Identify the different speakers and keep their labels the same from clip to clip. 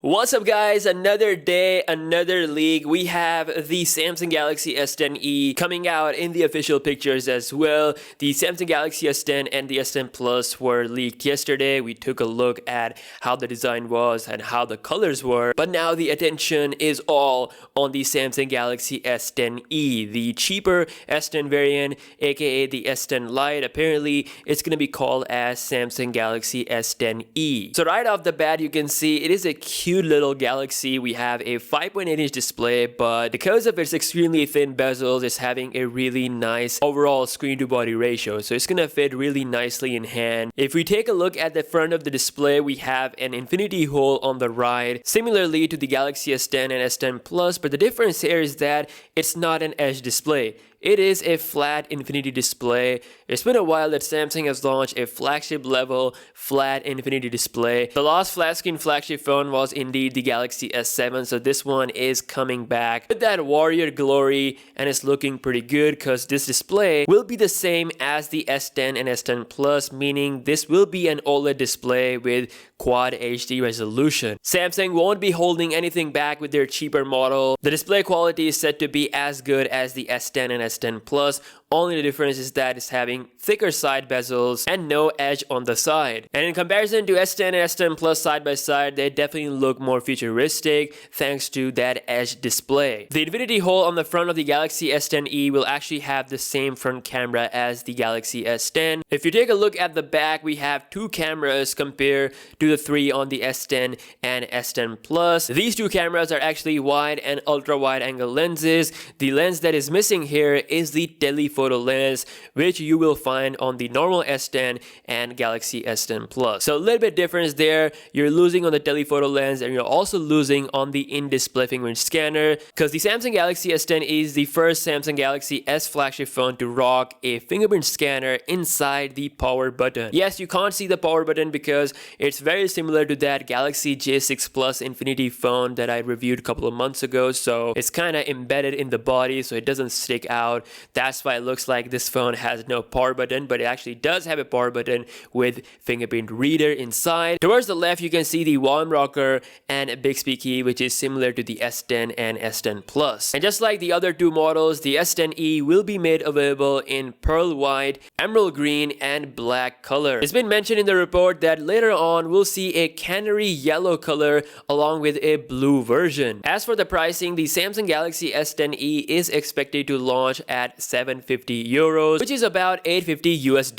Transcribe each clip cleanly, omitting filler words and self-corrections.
Speaker 1: What's up guys, another day, another leak. We have the Samsung Galaxy S10e coming out in the official pictures as well. The Samsung Galaxy S10 and the S10 Plus were leaked yesterday. We took a look at how the design was and how the colors were. But now the attention is all on the Samsung Galaxy S10e, the cheaper S10 variant, aka the S10 Lite. Apparently, it's going to be called as Samsung Galaxy S10e. So right off the bat, you can see it is a cute little Galaxy. We have a 5.8-inch display, but because of its extremely thin bezels, it's having a really nice overall screen to body ratio. So it's gonna fit really nicely in hand. If we take a look at the front of the display, we have an infinity hole on the right, similarly to the Galaxy S10 and S10 Plus, but the difference here is that it's not an edge display. It is a flat infinity display. It's been a while that Samsung has launched a flagship level flat infinity display. The last flat screen flagship phone was indeed the Galaxy S7, so this one is coming back with that warrior glory, and it's looking pretty good because this display will be the same as the S10 and S10 Plus, meaning this will be an OLED display with Quad HD resolution. Samsung won't be holding anything back with their cheaper model. The display quality is said to be as good as the S10 and S10 Plus. Only the difference is that it's having thicker side bezels and no edge on the side. And in comparison to S10 and S10 Plus side by side, they definitely look more futuristic thanks to that edge display. The infinity hole on the front of the Galaxy S10e will actually have the same front camera as the Galaxy S10. If you take a look at the back, we have two cameras compared to the three on the S10 and S10 Plus. These two cameras are actually wide and ultra wide angle lenses. The lens that is missing here is the telephoto lens, which you will find on the normal S10 and Galaxy S10 Plus. So a little bit difference there. You're losing on the telephoto lens and you're also losing on the in-display fingerprint scanner, because the Samsung Galaxy S10 is the first Samsung Galaxy S flagship phone to rock a fingerprint scanner inside the power button. Yes, you can't see the power button because it's very similar to that Galaxy J6 Plus Infinity phone that I reviewed a couple of months ago, so it's kind of embedded in the body so it doesn't stick out. That's why it looks like this phone has no power button, but it actually does have a power button with fingerprint reader inside. Towards the left, you can see the volume rocker and a Bixby key, which is similar to the S10 and S10 Plus. And just like the other two models, the S10e will be made available in pearl white, emerald green, and black color. It's been mentioned in the report that later on we'll see a canary yellow color along with a blue version. As for the pricing, the Samsung Galaxy S10e is expected to launch at 750 euros, which is about $850 US.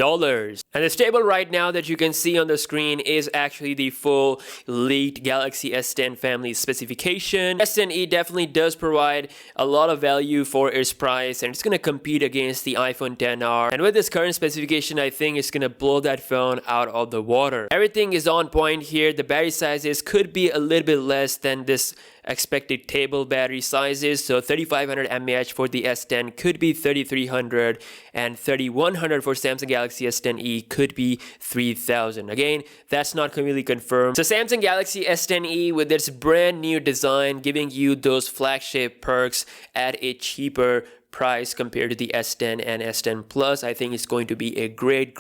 Speaker 1: And the table right now that you can see on the screen is actually the full leaked Galaxy S10 family specification. S10e definitely does provide a lot of value for its price, and it's going to compete against the iPhone XR. And with this current specification, I think it's going to blow that phone out of the water. Everything is on point here. The battery sizes could be a little bit less than this expected table battery sizes, so 3500 mAh for the S10 could be 3300, and 3100 for Samsung Galaxy S10e could be 3000. Again, that's not completely confirmed. So Samsung Galaxy S10e with its brand new design giving you those flagship perks at a cheaper price compared to the S10 and S10 Plus, I think it's going to be a great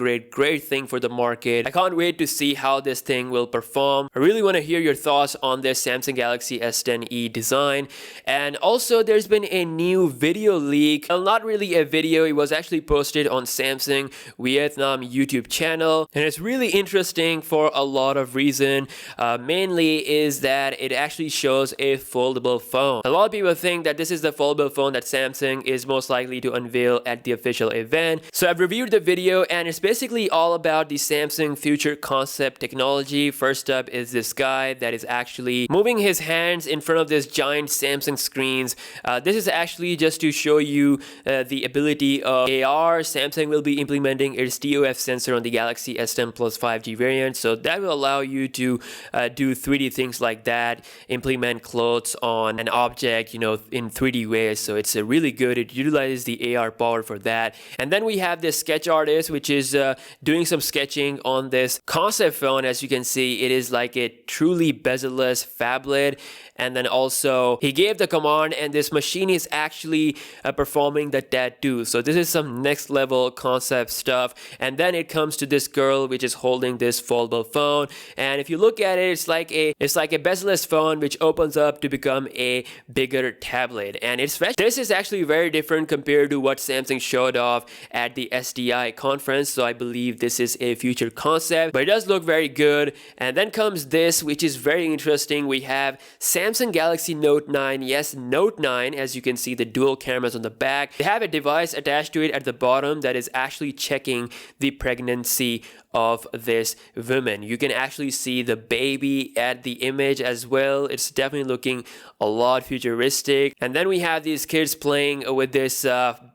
Speaker 1: thing for the market. I can't wait to see how this thing will perform. I really want to hear your thoughts on this Samsung Galaxy S10e design. And also, there's been a new video leak. Well, not really a video, it was actually posted on Samsung Vietnam YouTube channel, and it's really interesting for a lot of reasons. Mainly is that it actually shows a foldable phone. A lot of people think that this is the foldable phone that Samsung is most likely to unveil at the official event. So I've reviewed the video, and it's basically all about the Samsung future concept technology. First up is this guy that is actually moving his hands in front of this giant Samsung screens. This is actually just to show you the ability of AR. Samsung will be implementing its TOF sensor on the Galaxy S10 Plus 5G variant, so that will allow you to do 3D things like that, implement clothes on an object, in 3D ways. So it's a really good it utilizes the AR power for that. And then we have this sketch artist, which is doing some sketching on this concept phone. As you can see, it is like a truly bezel-less phablet. And then also he gave the command and this machine is actually performing the tattoo. So this is some next level concept stuff. And then it comes to this girl which is holding this foldable phone. And if you look at it, it's like a bezel-less phone which opens up to become a bigger tablet. And this is actually very different compared to what Samsung showed off at the SDI conference. So I believe this is a future concept, but it does look very good. And then comes this, which is very interesting. We have Samsung Galaxy Note 9. Yes, Note 9, as you can see the dual cameras on the back. They have a device attached to it at the bottom that is actually checking the pregnancy of this woman. You can actually see the baby at the image as well. It's definitely looking a lot futuristic. And then we have these kids playing with this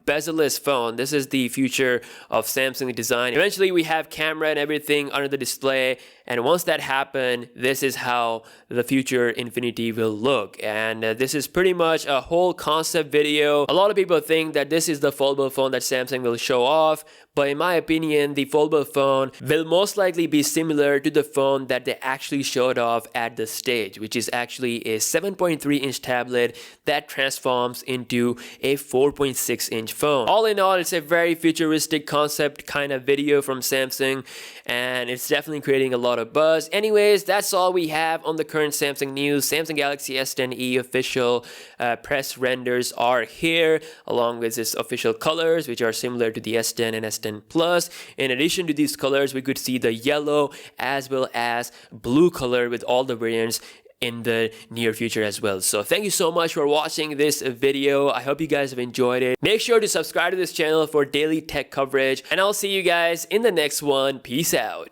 Speaker 1: bezel-less phone. This is the future of Samsung design. Eventually we have camera and everything under the display, and once that happens, this is how the future Infinity will look. And this is pretty much a whole concept video. A lot of people think that this is the foldable phone that Samsung will show off, but in my opinion, the foldable phone will most likely be similar to the phone that they actually showed off at the stage, which is actually a 7.3-inch tablet that transforms into a 4.6-inch phone. All in all, it's a very futuristic concept kind of video from Samsung, and it's definitely creating a lot of buzz. Anyways, that's all we have on the current Samsung news. Samsung Galaxy S10e official press renders are here, along with its official colors, which are similar to the S10 and S10 Plus. In addition to these colors, we could see the yellow as well as blue color with all the variants in the near future as well. So thank you so much for watching this video. I hope you guys have enjoyed it. Make sure to subscribe to this channel for daily tech coverage, and I'll see you guys in the next one. Peace out.